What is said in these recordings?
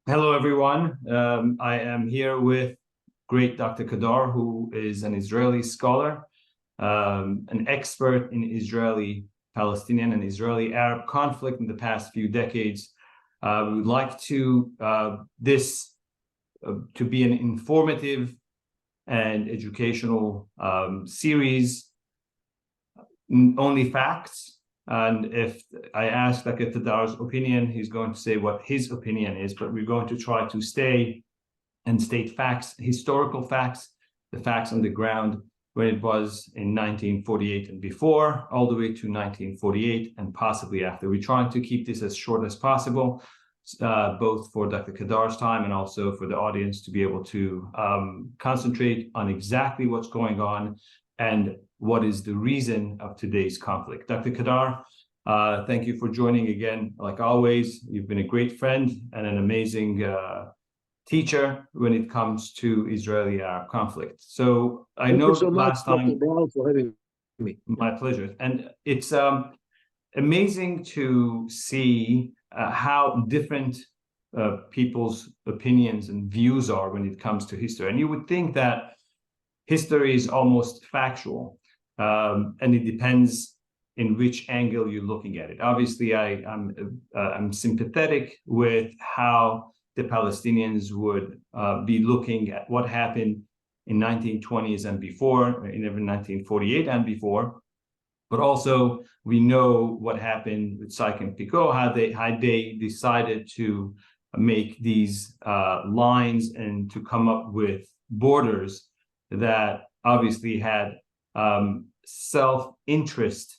Hello, everyone. I am here with great Dr. Kedar, who is an Israeli scholar, an expert in Israeli-Palestinian and Israeli-Arab conflict in the past few decades. We would like this to be an informative and educational series, only facts. And if I ask Dr. Kedar's opinion, he's going to say what his opinion is, but we're going to try to stay and state facts, historical facts, the facts on the ground when it was in 1948 and before, all the way to 1948 and possibly after. We're trying to keep this as short as possible, both for Dr. Kedar's time and also for the audience to be able to concentrate on exactly what's going on and what is the reason of today's conflict. Dr. Kedar, thank you for joining again. Like always, you've been a great friend and an amazing teacher when it comes to Israeli-Arab conflict. So I Thank know you so much, last Dr. time, Brown, for having me. my pleasure. And it's amazing to see how different people's opinions and views are when it comes to history. And you would think that history is almost factual, and it depends in which angle you're looking at it. Obviously, I'm sympathetic with how the Palestinians would be looking at what happened in 1920s and before, in 1948 and before. But also, we know what happened with Sykes and Picot, how they decided to make these lines and to come up with borders that obviously had self-interest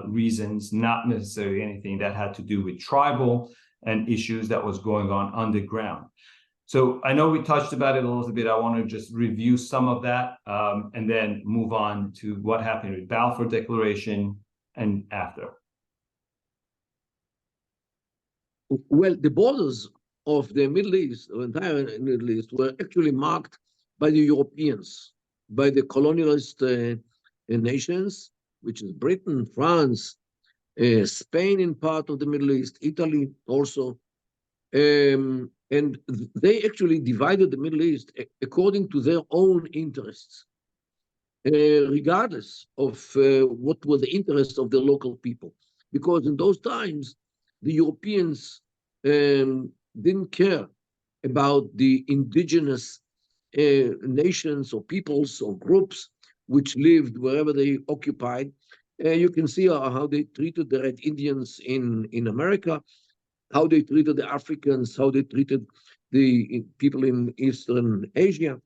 reasons, not necessarily anything that had to do with tribal and issues that was going on the ground. So I know we touched about it a little bit. I want to just review some of that and then move on to what happened with Balfour Declaration and after. Well, the borders of the Middle East, the entire Middle East, were actually marked by the Europeans, by the colonialist nations, which is Britain, France, Spain in part of the Middle East, Italy also. And they actually divided the Middle East according to their own interests, regardless of what were the interests of the local people. Because in those times, the Europeans didn't care about the indigenous nations or peoples or groups which lived wherever they occupied. You can see how they treated the Red Indians in America, how they treated the Africans, how they treated the people in Eastern Asia.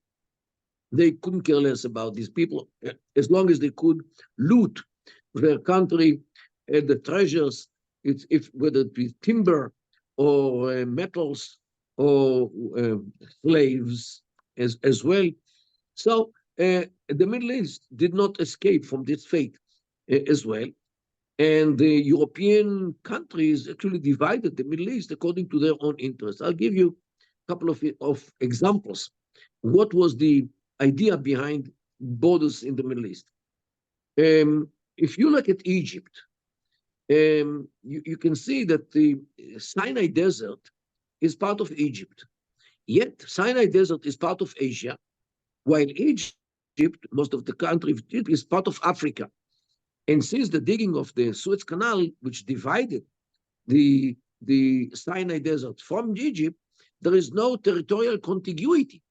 They couldn't care less about these people as long as they could loot their country, the treasures, whether it be timber or metals or slaves as well. So the Middle East did not escape from this fate as well. And the European countries actually divided the Middle East according to their own interests. I'll give you a couple of examples. What was the idea behind borders in the Middle East? If you look at Egypt, you can see that the Sinai Desert is part of Egypt. Yet Sinai Desert is part of Asia, while Egypt, most of the country of Egypt, is part of Africa. And since the digging of the Suez Canal, which divided the Sinai Desert from Egypt, there is no territorial contiguity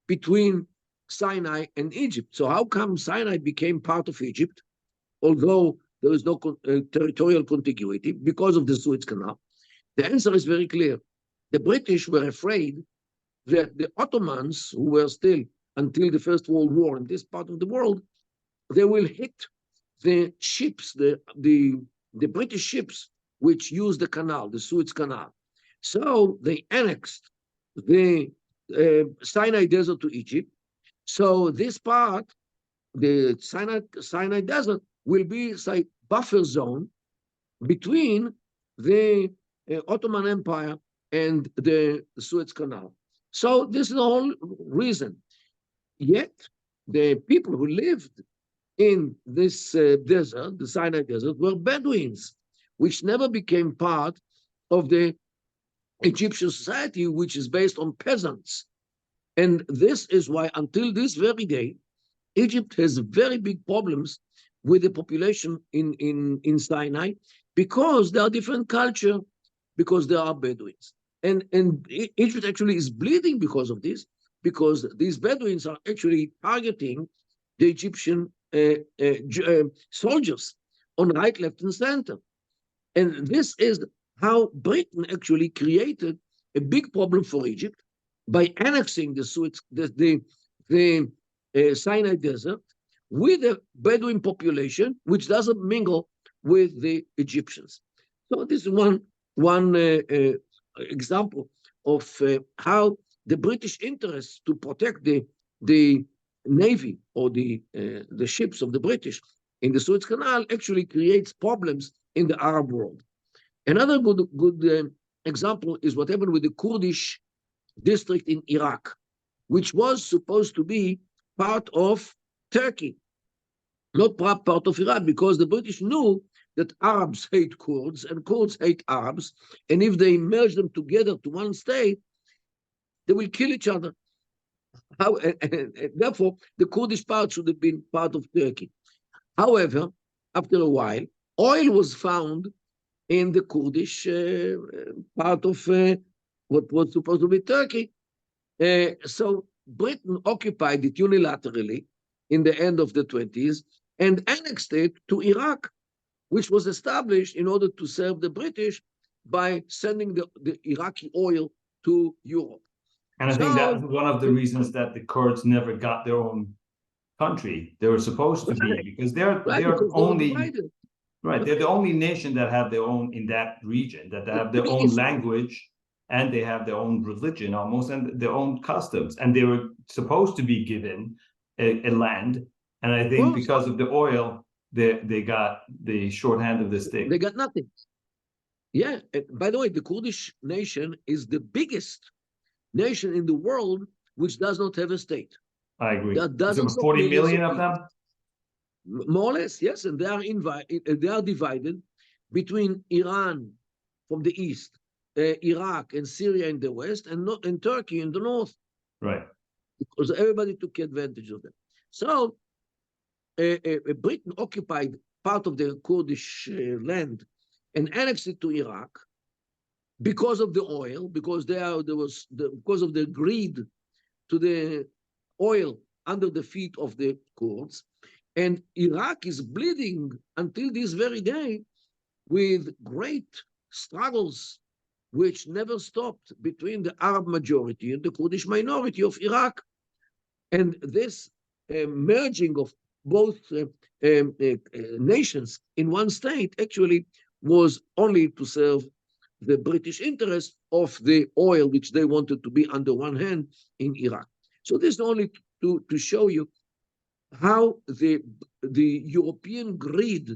between Sinai and Egypt. So how come Sinai became part of Egypt, although there is no territorial contiguity because of the Suez Canal? The answer is very clear. The British were afraid that the Ottomans, who were still until the First World War in this part of the world, they will hit the ships, the British ships, which use the canal, the Suez Canal. So they annexed the Sinai Desert to Egypt. So this part, the Sinai Desert, will be a buffer zone between the Ottoman Empire and the Suez Canal. So this is the whole reason. Yet the people who lived in this desert, the Sinai Desert, were Bedouins, which never became part of the Egyptian society, which is based on peasants. And this is why, until this very day, Egypt has very big problems with the population in Sinai, because there are different culture, because there are Bedouins. And Egypt actually is bleeding because of this, because these Bedouins are actually targeting the Egyptian soldiers on right, left, and center. And this is how Britain actually created a big problem for Egypt by annexing the Sinai Desert with a Bedouin population, which doesn't mingle with the Egyptians. So this is one example of how the British interest to protect the navy or the ships of the British in the Suez Canal actually creates problems in the Arab world. Another good example is what happened with the Kurdish district in Iraq, which was supposed to be part of Turkey, not part of Iraq, because the British knew that Arabs hate Kurds and Kurds hate Arabs, and if they merge them together to one state, they will kill each other. And therefore, the Kurdish part should have been part of Turkey. However, after a while, oil was found in the Kurdish part of what was supposed to be Turkey. So Britain occupied it unilaterally in the end of the 20s and annexed it to Iraq, which was established in order to serve the British by sending the Iraqi oil to Europe. And I think that was one of the reasons that the Kurds never got their own country. They were supposed to be, because they're only right. They're the only nation that have their own in that region, that have their own language, and they have their own religion almost, and their own customs. And they were supposed to be given a land. And I think because of the oil, they got the short hand of the stick. They got nothing. Yeah. By the way, the Kurdish nation is the biggest nation in the world which does not have a state. I agree. There's 40 million of them? More or less, yes. And they are divided between Iran from the east, Iraq and Syria in the west, and Turkey in the north. Right. Because everybody took advantage of them. So Britain occupied part of the Kurdish land and annexed it to Iraq because of the oil, because because of the greed to the oil under the feet of the Kurds. And Iraq is bleeding until this very day with great struggles which never stopped between the Arab majority and the Kurdish minority of Iraq. And this merging of both nations in one state actually was only to serve the British interest of the oil, which they wanted to be under one hand in Iraq. So this is only to show you how the European greed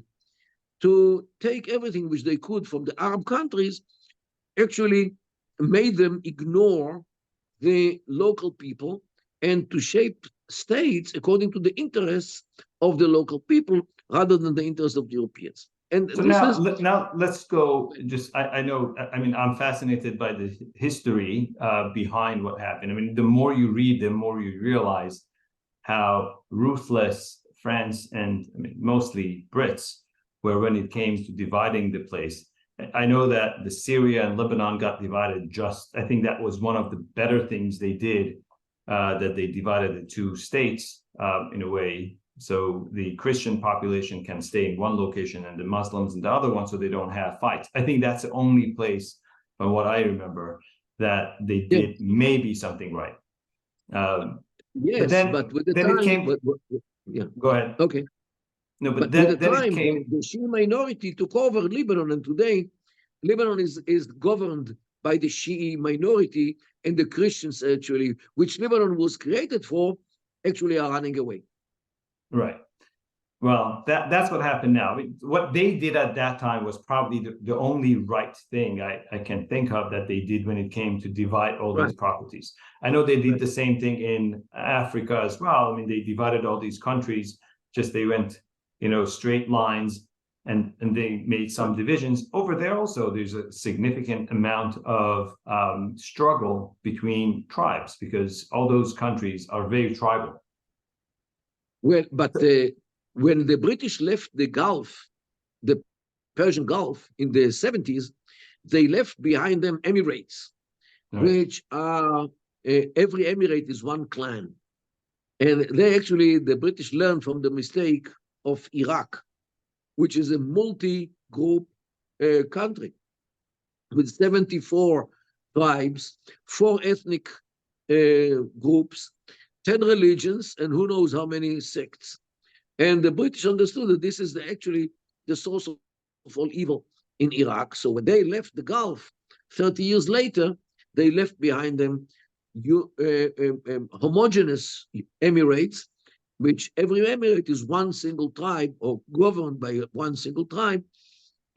to take everything which they could from the Arab countries actually made them ignore the local people and to shape states according to the interests of the local people rather than the interests of the Europeans. And so now let's go. I know. I mean, I'm fascinated by the history behind what happened. I mean, the more you read, the more you realize how ruthless France and mostly Brits were when it came to dividing the place. I know that the Syria and Lebanon got divided. I think that was one of the better things they did, that they divided the two states in a way. So the Christian population can stay in one location and the Muslims in the other one, so they don't have fights. I think that's the only place, from what I remember, that they did maybe something right. Yes, but with the time, it came. Yeah. Go ahead. Okay. No, but with the time, the Shia minority took over Lebanon, and today Lebanon is governed by the Shia minority, and the Christians actually, which Lebanon was created for, actually are running away. Right. Well, that's what happened now. What they did at that time was probably the only right thing I can think of that they did when it came to divide all these properties. I know they did the same thing in Africa as well. I mean, they divided all these countries, just they went, straight lines. and they made some divisions. Over there also, there's a significant amount of struggle between tribes because all those countries are very tribal. Well, but when the British left the Gulf, the Persian Gulf in the 70s, they left behind them emirates, Right. which are, every emirate is one clan. And the British learned from the mistake of Iraq, which is a multi-group country with 74 tribes, 4 ethnic groups, 10 religions, and who knows how many sects. And the British understood that this is actually the source of all evil in Iraq. So when they left the Gulf 30 years later, they left behind them homogeneous emirates, which every emirate is one single tribe or governed by one single tribe.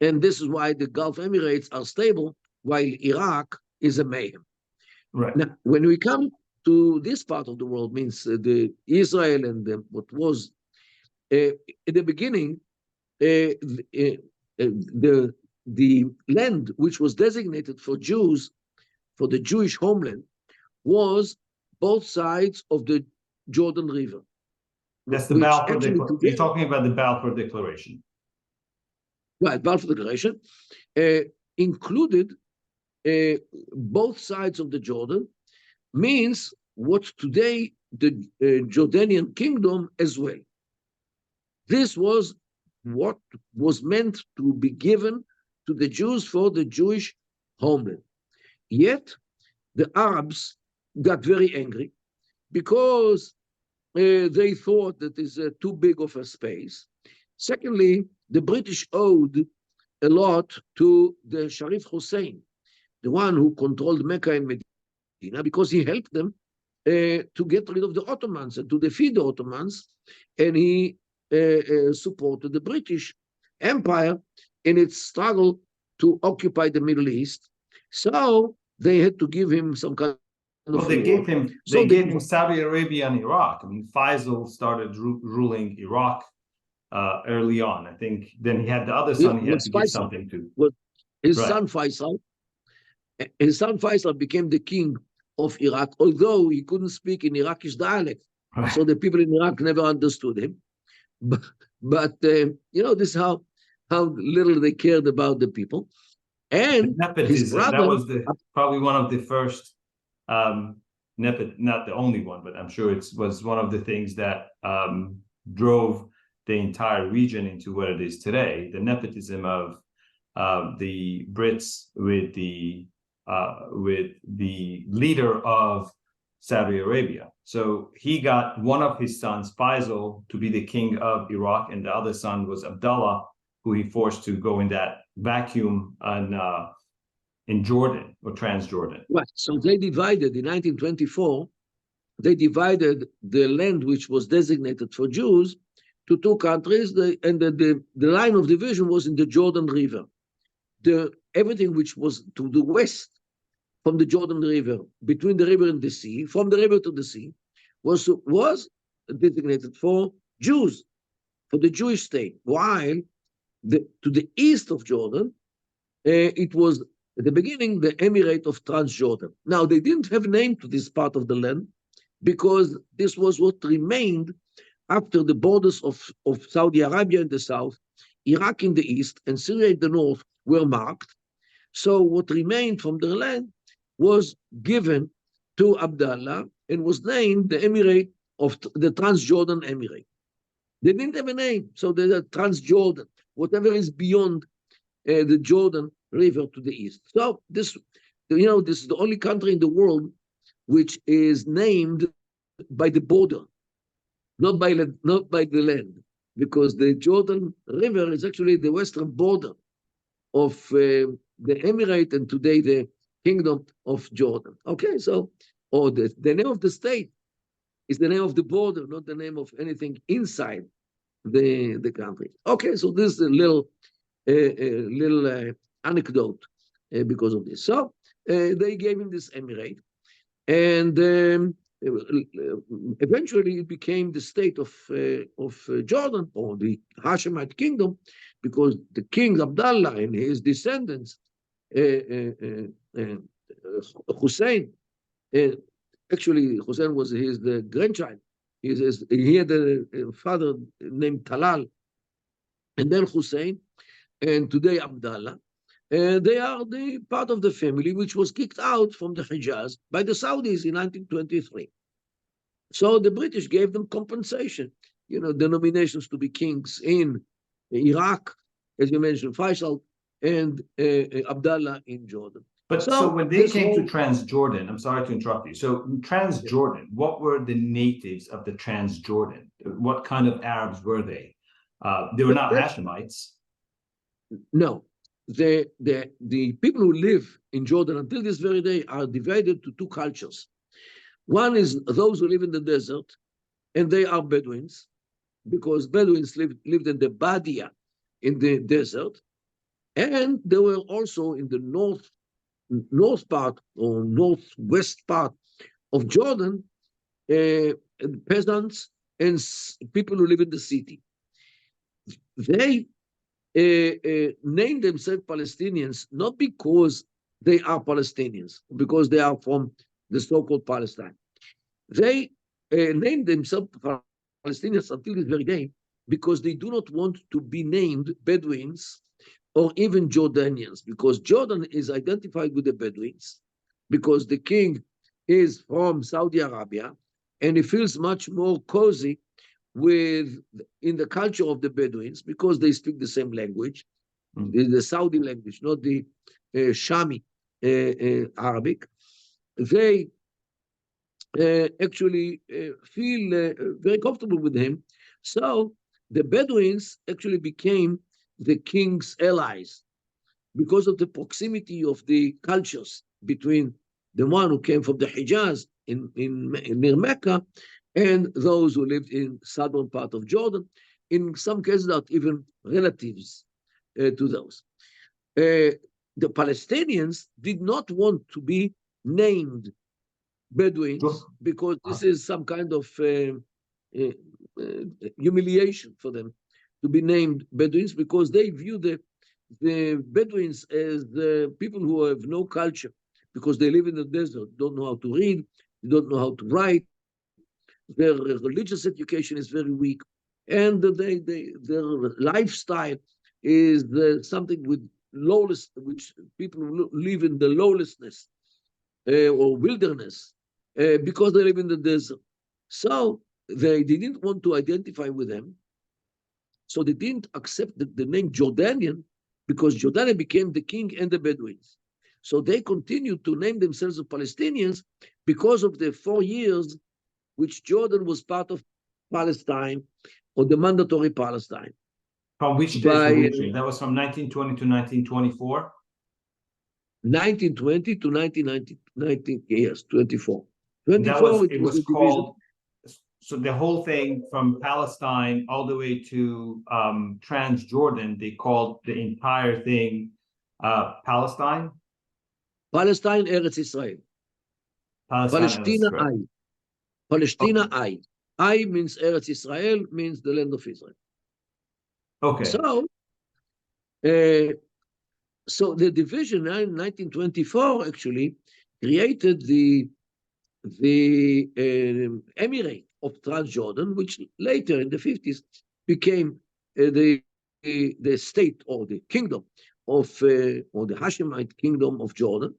And this is why the Gulf Emirates are stable, while Iraq is a mayhem. Right. Now, when we come to this part of the world, means the Israel and what was in the beginning, the land which was designated for Jews, for the Jewish homeland, was both sides of the Jordan River. That's the Balfour Declaration. You're talking about the Balfour Declaration. Right, Balfour Declaration included both sides of the Jordan, means what today the Jordanian kingdom as well. This was what was meant to be given to the Jews for the Jewish homeland. Yet the Arabs got very angry because they thought that is too big of a space. Secondly, the British owed a lot to the Sharif Hussein, the one who controlled Mecca and Medina, because he helped them to get rid of the Ottomans and to defeat the Ottomans, and he supported the British Empire in its struggle to occupy the Middle East. So they had to give him some kind of well, they gave him Saudi Arabia and Iraq. I mean, Faisal started ruling Iraq early on. I think then he had the other son he had to give something to. Well, his son Faisal became the king of Iraq, although he couldn't speak in Iraqi dialect. Right. So the people in Iraq never understood him. But this is how little they cared about the people. And his brother, that was probably one of the first, not the only one, but I'm sure it was one of the things that drove the entire region into what it is today. The nepotism of the Brits with the leader of Saudi Arabia. So he got one of his sons, Faisal, to be the king of Iraq, and the other son was Abdullah, who he forced to go in that vacuum in Jordan or Transjordan. Right. So they divided in 1924. They divided the land which was designated for Jews to 2 countries, and the line of division was in the Jordan River. Everything which was to the west from the Jordan River, between the river and the sea, from the river to the sea, was designated for Jews, for the Jewish state. While to the east of Jordan, it was at the beginning the Emirate of Transjordan. Now, they didn't have a name to this part of the land because this was what remained after the borders of Saudi Arabia in the south, Iraq in the east, and Syria in the north were marked. So what remained from the land was given to Abdullah and was named the Emirate of the Transjordan Emirate. They didn't have a name, so the Transjordan, whatever is beyond the Jordan River to the east. So this is the only country in the world which is named by the border, not by the land, because the Jordan River is actually the western border of the Emirate and today the Kingdom of Jordan. Okay, so the name of the state is the name of the border, not the name of anything inside the country. Okay, so this is a little anecdote because of this. So they gave him this emirate, and eventually it became the state of Jordan, or the Hashemite kingdom, because the king Abdallah and his descendants, Hussein, actually Hussein was the grandchild. He had a father named Talal, and then Hussein, and today Abdallah. They are the part of the family which was kicked out from the Hijaz by the Saudis in 1923. So the British gave them compensation, the nominations to be kings in Iraq, as you mentioned, Faisal, and Abdallah in Jordan. But so when they came to Transjordan, I'm sorry to interrupt you. So Transjordan, what were the natives of the Transjordan? What kind of Arabs were they? They were not Hashemites. No. The people who live in Jordan until this very day are divided to two cultures. One is those who live in the desert, and they are Bedouins, because Bedouins lived in the Badia, in the desert, and they were also in the north part or northwest part of Jordan, peasants and people who live in the city. They name themselves Palestinians not because they are Palestinians, because they are from the so-called Palestine. They name themselves Palestinians until this very day because they do not want to be named Bedouins or even Jordanians, because Jordan is identified with the Bedouins, because the king is from Saudi Arabia, and he feels much more cozy in the culture of the Bedouins because they speak the same language, the Saudi language, not the Shami Arabic. They actually feel very comfortable with him. So the Bedouins actually became the king's allies because of the proximity of the cultures between the one who came from the Hijaz near Mecca and those who lived in southern part of Jordan. In some cases, not even relatives to those. The Palestinians did not want to be named Bedouins because this is some kind of humiliation for them to be named Bedouins, because they view the Bedouins as the people who have no culture, because they live in the desert, don't know how to read, don't know how to write, their religious education is very weak, and their lifestyle is something with lawless, which people live in the lawlessness or wilderness because they live in the desert. So they didn't want to identify with them. So they didn't accept the name Jordanian, because Jordanian became the king and the Bedouins. So they continued to name themselves the Palestinians because of the 4 years which Jordan was part of Palestine, or the mandatory Palestine. From which date? That was from 1920 to 1924? 1920 to 1919, yes, 24. 24, it was called, so the whole thing from Palestine all the way to Transjordan, they called the entire thing Palestine? Palestine, Eretz Israel. Palestina, I. Palestina, okay. I means Eretz Israel, means the land of Israel. Okay. So the division in 1924 actually created the emirate of Transjordan, which later in the 50s became the state or the kingdom of or the Hashemite kingdom of Jordan,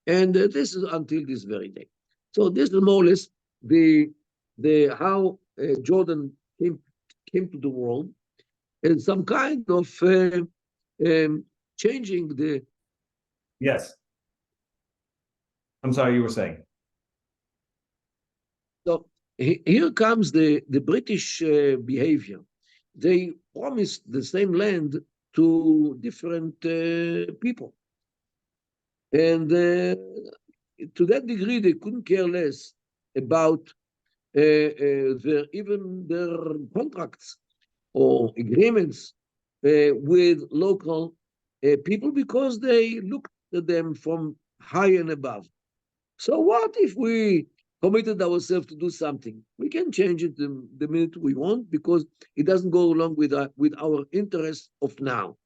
and this is until this very day. So this is more or less the how Jordan came to the world, and some kind of changing the. Yes. I'm sorry, you were saying. So here comes the British behavior. They promised the same land to different people. And to that degree, they couldn't care less about even their contracts or agreements with local people, because they looked at them from high and above. So what if we committed ourselves to do something. We can change it the minute we want because it doesn't go along with our interests of now.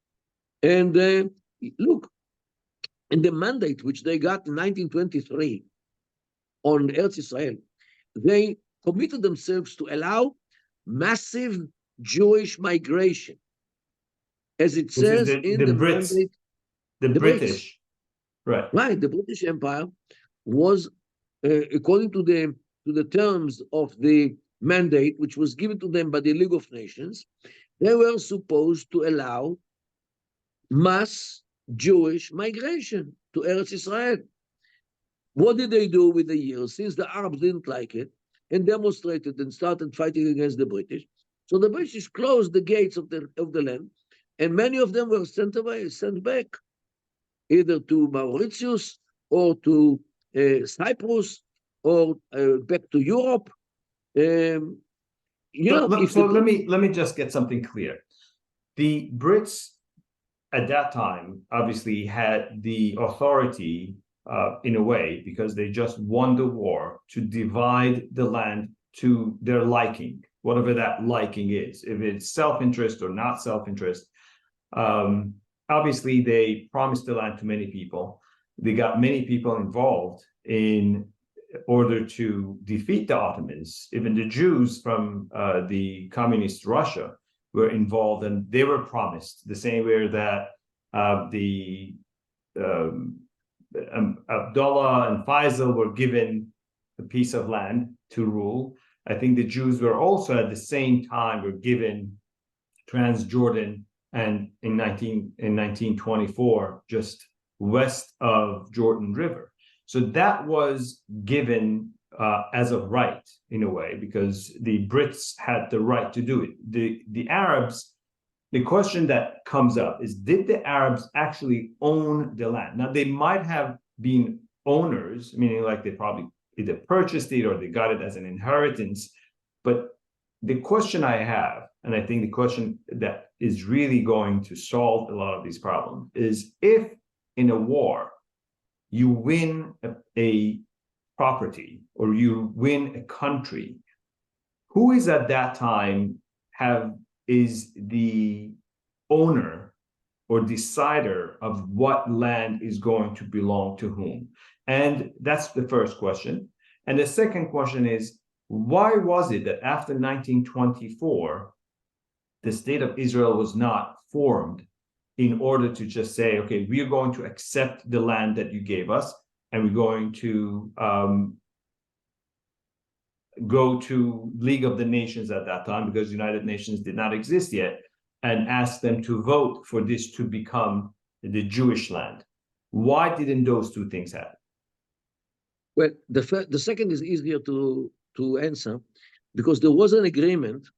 And look, in the mandate which they got in 1923 on Eretz Israel, they committed themselves to allow massive Jewish migration, as it This is says in the the Brits, mandate. the The Brits, British, right? right? The British Empire was, according to the terms of the mandate, which was given to them by the League of Nations, they were supposed to allow mass Jewish migration to Eretz Israel. What did they do with the years? Since the Arabs didn't like it and demonstrated and started fighting against the British, so the British closed the gates of the land, and many of them were sent away, sent back, either to Mauritius or to Cyprus or back to Europe. So let me just get something clear. The Brits at that time obviously had the authority in a way because they just won the war to divide the land to their liking, whatever that liking is, if it's self-interest or not self-interest. Obviously, they promised the land to many people. They got many people involved in order to defeat the Ottomans. Even the Jews from the communist Russia were involved, and they were promised the same way that the Abdullah and Faisal were given a piece of land to rule. I think the Jews were also at the same time were given Transjordan, and in 1924, just west of Jordan River. So that was given as of right in a way because the Brits had the right to do it. The Arabs, the question that comes up is, did the Arabs actually own the land? Now, they might have been owners, meaning like they probably either purchased it or they got it as an inheritance. But the question I have, and I think the question that is really going to solve a lot of these problems, is if in a war you win a property or you win a country, who is at that time is the owner or decider of what land is going to belong to whom? And that's the first question. And the second question is, why was it that after 1924, the state of Israel was not formed in order to just say, okay, we are going to accept the land that you gave us, and we're going to go to League of the Nations at that time, because United Nations did not exist yet, and ask them to vote for this to become the Jewish land? Why didn't those two things happen? Well, the second is easier to answer because there was an agreement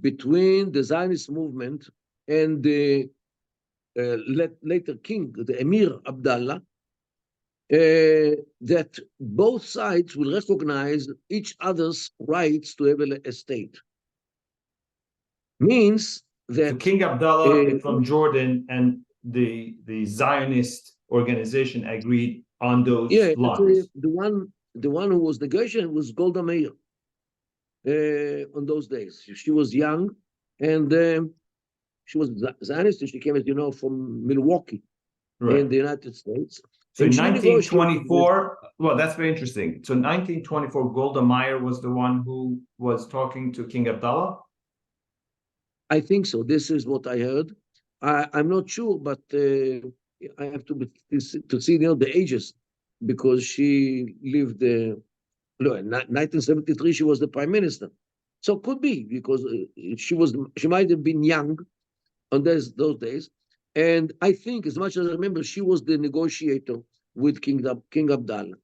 between the Zionist movement and the later king, the Emir Abdallah, that both sides will recognize each other's rights to have a state. Means that so King Abdullah from Jordan and the Zionist organization agreed on those lines. The one who was negotiating was Golda Meir. On those days, she was young, and she was Zionist. She came, as you know, from Milwaukee, right, in the United States. So in 1924, well, that's very interesting. So 1924, Golda Meir was the one who was talking to King Abdullah? I think so. This is what I heard. I'm not sure, but I have to see the ages because she lived in 1973. She was the prime minister, so could be because she might have been young on those days. And I think, as much as I remember, she was the negotiator with King Abdallah.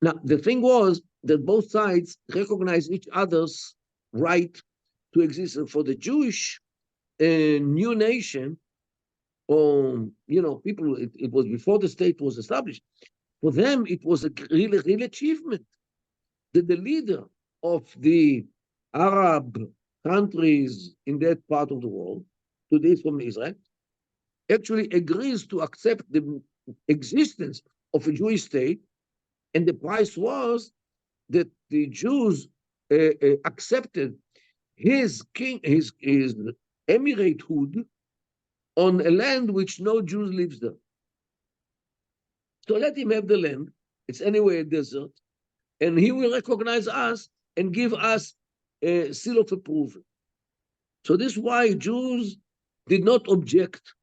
Now, the thing was that both sides recognized each other's right to exist. And for the Jewish new nation, people, it was before the state was established. For them, it was a real achievement that the leader of the Arab countries in that part of the world, today from Israel, actually agrees to accept the existence of a Jewish state, and the price was that the Jews accepted his emiratehood on a land which no Jews lives there. So let him have the land. It's anyway a desert, and he will recognize us and give us a seal of approval. So this is why Jews did not object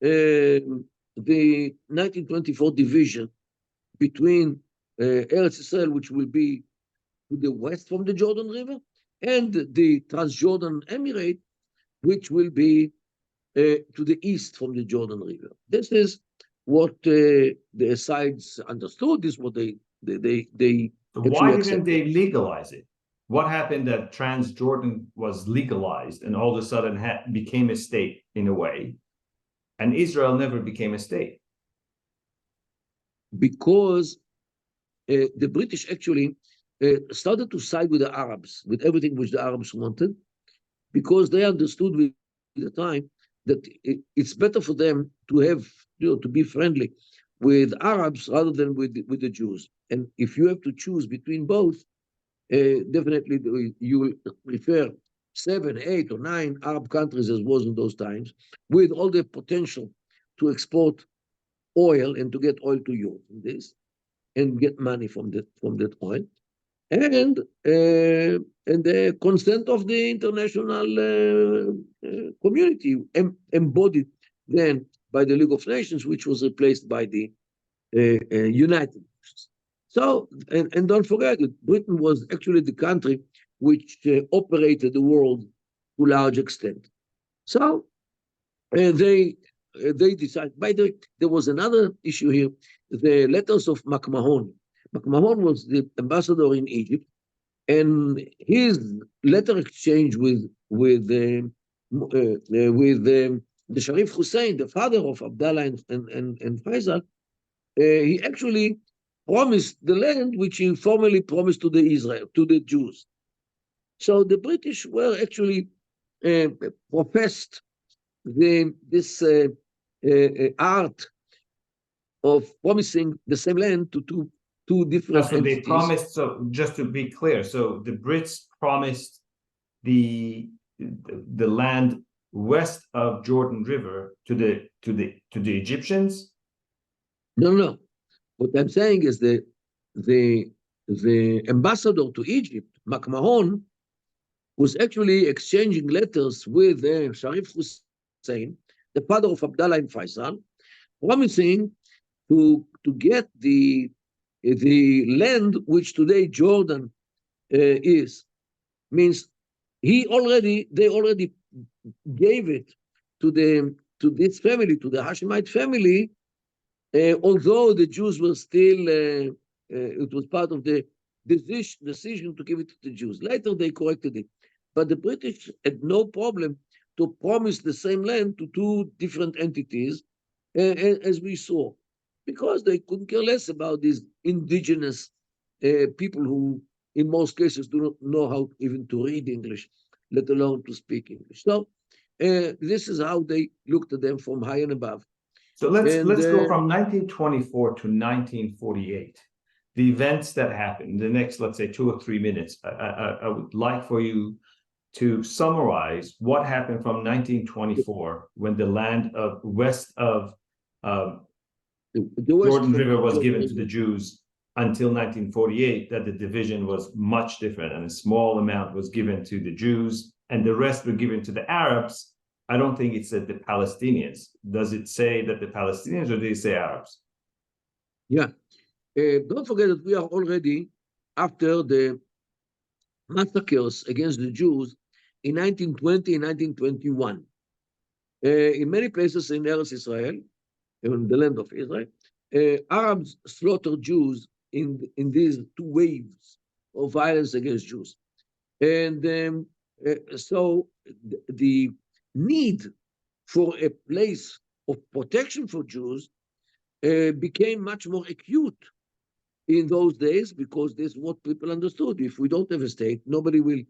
the 1924 division between Eretz Israel, which will be to the west from the Jordan River, and the Transjordan Emirate, which will be to the east from the Jordan River. This is what the sides understood. This is what they So why didn't they legalize it? What happened that Transjordan was legalized and all of a sudden became a state in a way, and Israel never became a state? Because the British actually started to side with the Arabs, with everything which the Arabs wanted, because they understood with the time that it's better for them to have, to be friendly with Arabs rather than with the Jews. And if you have to choose between both, definitely you will prefer 7, 8, or 9 Arab countries as was in those times, with all the potential to export oil and to get oil to Europe from this, and get money from that oil, and the consent of the international community, embodied then by the League of Nations, which was replaced by the United Nations. So, and don't forget that Britain was actually the country which operated the world to a large extent. So they decided. By the way, there was another issue here: the letters of McMahon. McMahon was the ambassador in Egypt, and his letter exchange with the Sharif Hussein, the father of Abdallah and Faisal, he actually promised the land which he formally promised to the Jews. So the British were actually professed this art of promising the same land to two different So entities. they promised. So just to be clear, so the Brits promised the land west of Jordan River to the Egyptians. No. What I'm saying is the ambassador to Egypt, McMahon, was actually exchanging letters with Sharif Hussein, the father of Abdallah and Faisal, promising to get the land which today Jordan is. Means they already gave it to this family, to the Hashemite family, although the Jews were still, it was part of the decision to give it to the Jews. Later they corrected it. But the British had no problem to promise the same land to two different entities, as we saw, because they couldn't care less about these indigenous people who, in most cases, do not know how even to read English, let alone to speak English. So this is how they looked at them from high and above. So let's go from 1924 to 1948. The events that happened, the next, let's say, 2 or 3 minutes, I would like for you to summarize what happened from 1924, when the land of west of Jordan River was given to the Jews, until 1948, that the division was much different, and a small amount was given to the Jews and the rest were given to the Arabs. I don't think it said the Palestinians. Does it say that the Palestinians, or did it say Arabs? Yeah. Don't forget that we are already after the massacres against the Jews in 1920 and 1921. In many places in Eretz Israel, in the land of Israel, Arabs slaughtered Jews in these 2 waves of violence against Jews. And so the need for a place of protection for Jews became much more acute in those days, because this is what people understood. If we don't have a state, nobody will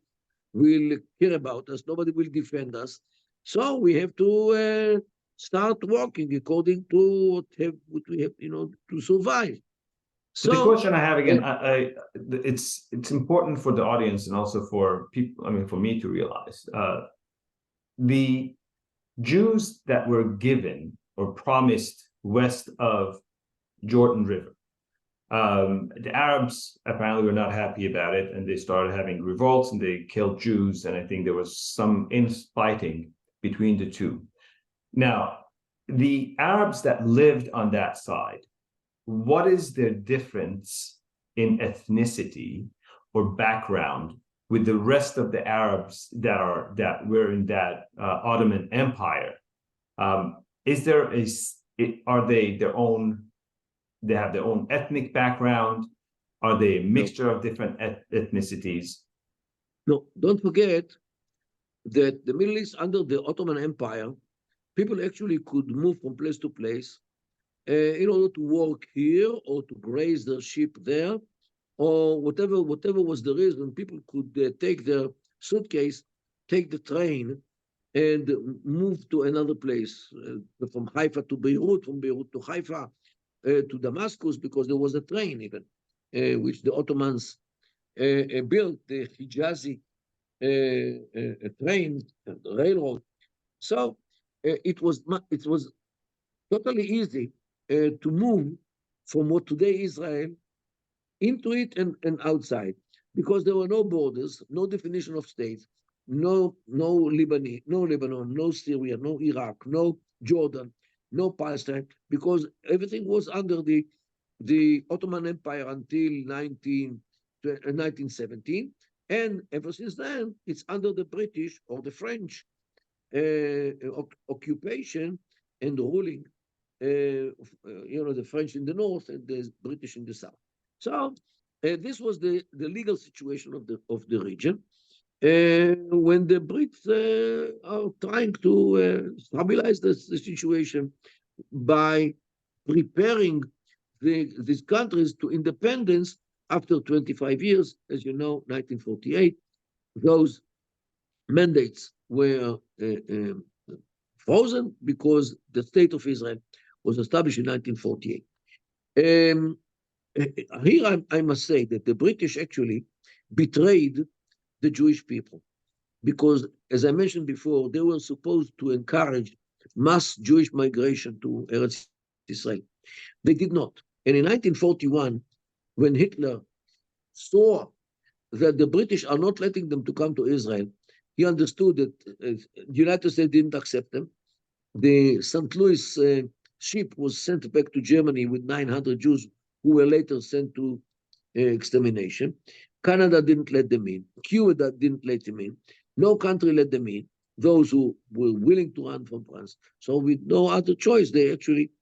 care about us, nobody will defend us. So we have to start working according to what we have, to survive. But the So question I have again, it's important for the audience and also for people. I mean, for me to realize the Jews that were given or promised west of Jordan River. The Arabs apparently were not happy about it, and they started having revolts and they killed Jews. And I think there was some infighting between the two. Now, the Arabs that lived on that side, what is their difference in ethnicity or background with the rest of the Arabs that were in that Ottoman Empire? Is there are they their own? They have their own ethnic background? Are they a mixture of different ethnicities? No, don't forget that the Middle East under the Ottoman Empire, people actually could move from place to place in order to work here or to graze their sheep there, or whatever was the reason. People could take their suitcase, take the train, and move to another place, from Haifa to Beirut, from Beirut to Haifa, to Damascus, because there was a train even, which the Ottomans built, the Hijazi train, railroad. So it was totally easy to move from what today Israel into it and outside, because there were no borders, no definition of states, no Lebanon, no Syria, no Iraq, no Jordan, no Palestine, because everything was under the Ottoman Empire until 1917, and ever since then it's under the British or the French occupation and ruling. The French in the north and the British in the south. So this was the legal situation of the region. When the Brits are trying to stabilize the situation by preparing these countries to independence after 25 years, as you know, 1948, those mandates were frozen because the state of Israel was established in 1948. Here I must say that the British actually betrayed the Jewish people, because, as I mentioned before, they were supposed to encourage mass Jewish migration to Eretz Israel. They did not. And in 1941, when Hitler saw that the British are not letting them to come to Israel, he understood that the United States didn't accept them. The St. Louis ship was sent back to Germany with 900 Jews who were later sent to extermination. Canada didn't let them in. Cuba didn't let them in. No country let them in, those who were willing to run from France. So with no other choice, they actually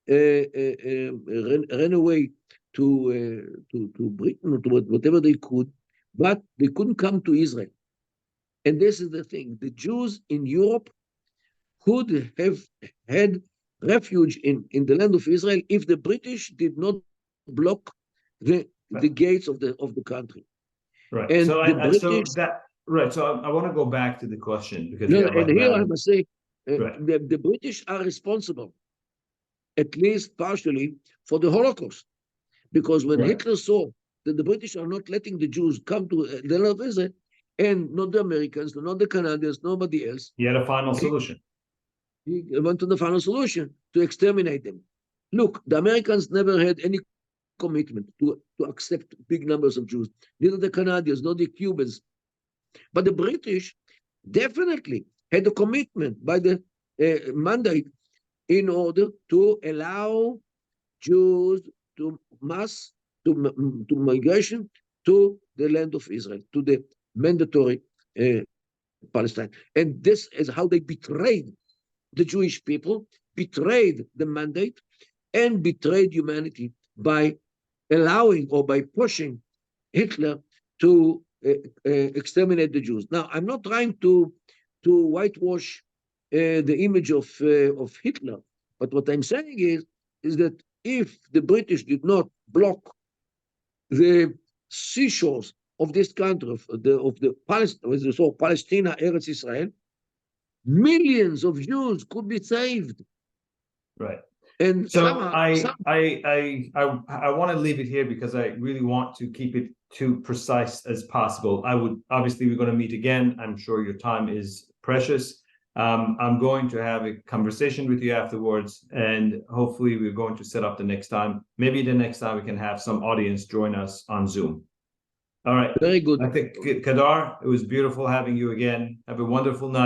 ran away to Britain, or to whatever they could, but they couldn't come to Israel. And this is the thing. The Jews in Europe could have had refuge in the land of Israel if the British did not block the gates of the country. Right. And So the British, So I want to go back to the question, because no, you have and here I must say, right. the British are responsible, at least partially, for the Holocaust, because when Hitler saw that the British are not letting the Jews come to the land of Israel, and not the Americans, not the Canadians, nobody else, He had a final solution. He went to the final solution to exterminate them. Look, the Americans never had any commitment to accept big numbers of Jews, neither the Canadians, nor the Cubans. But the British definitely had a commitment by the mandate in order to allow Jews to migration to the land of Israel, to the mandatory Palestine. And this is how they betrayed the Jewish people, betrayed the mandate, and betrayed humanity by allowing or by pushing Hitler to exterminate the Jews. Now, I'm not trying to whitewash the image of Hitler, but what I'm saying is that if the British did not block the seashores of this country, of the Palestina, Eretz Israel, millions of Jews could be saved. Right. And So Sama, I want to leave it here because I really want to keep it too precise as possible. I would obviously, we're going to meet again. I'm sure your time is precious. I'm going to have a conversation with you afterwards, and hopefully we're going to set up the next time. Maybe the next time we can have some audience join us on Zoom. All right. very good. I think Kedar, it was beautiful having you again. Have a wonderful night.